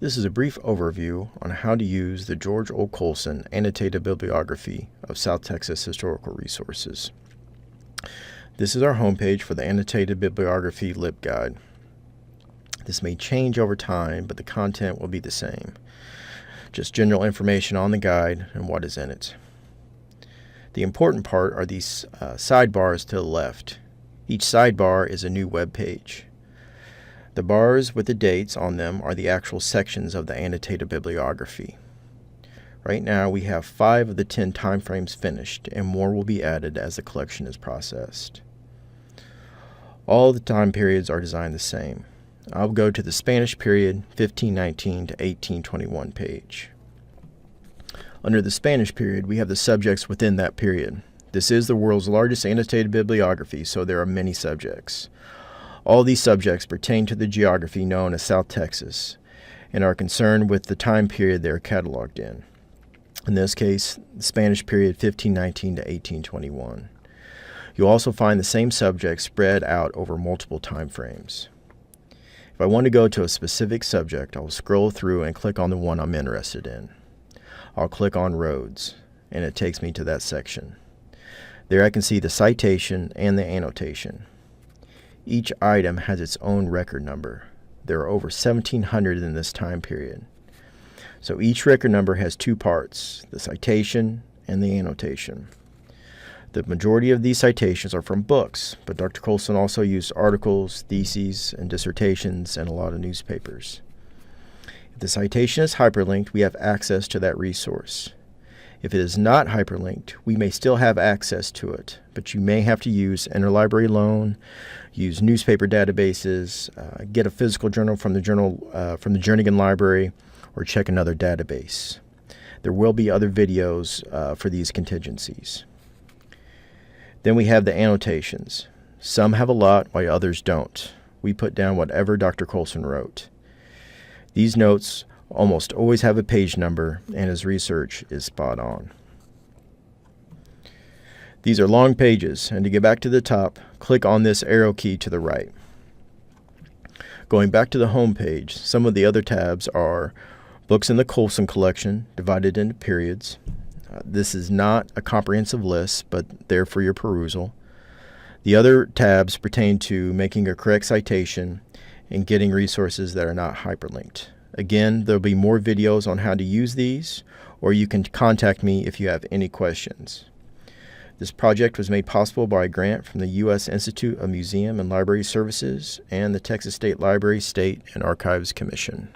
This is a brief overview on how to use the George O. Coalson Annotated Bibliography of South Texas Historical Resources. This is our homepage for the Annotated Bibliography LibGuide. This may change over time, but the content will be the same. Just general information on the guide and what is in it. The important part are these sidebars to the left. Each sidebar is a new web page. The bars with the dates on them are the actual sections of the annotated bibliography. Right now we have 5 of the 10 timeframes finished, and more will be added as the collection is processed. All the time periods are designed the same. I'll go to the Spanish period 1519 to 1821 page. Under the Spanish period, we have the subjects within that period. This is the world's largest annotated bibliography, so there are many subjects. All these subjects pertain to the geography known as South Texas and are concerned with the time period they are cataloged in. In this case, the Spanish period 1519 to 1821. You'll also find the same subjects spread out over multiple time frames. If I want to go to a specific subject, I'll scroll through and click on the one I'm interested in. I'll click on Roads, and it takes me to that section. There I can see the citation and the annotation. Each item has its own record number. There are over 1,700 in this time period. So each record number has 2 parts, the citation and the annotation. The majority of these citations are from books, but Dr. Coalson also used articles, theses, and dissertations, and a lot of newspapers. If the citation is hyperlinked, we have access to that resource. If it is not hyperlinked, we may still have access to it, but you may have to use interlibrary loan, use newspaper databases, get a physical journal from the Jernigan Library, or check another database. There will be other videos for these contingencies. Then we have the annotations. Some have a lot, while others don't. We put down whatever Dr. Coalson wrote. These notes almost always have a page number, and his research is spot on. These are long pages, and to get back to the top, click on this arrow key to the right. Going back to the home page, some of the other tabs are books in the Coalson collection, divided into periods. This is not a comprehensive list, but there for your perusal. The other tabs pertain to making a correct citation and getting resources that are not hyperlinked. Again, there'll be more videos on how to use these, or you can contact me if you have any questions. This project was made possible by a grant from the U.S. Institute of Museum and Library Services and the Texas State Library, State, and Archives Commission.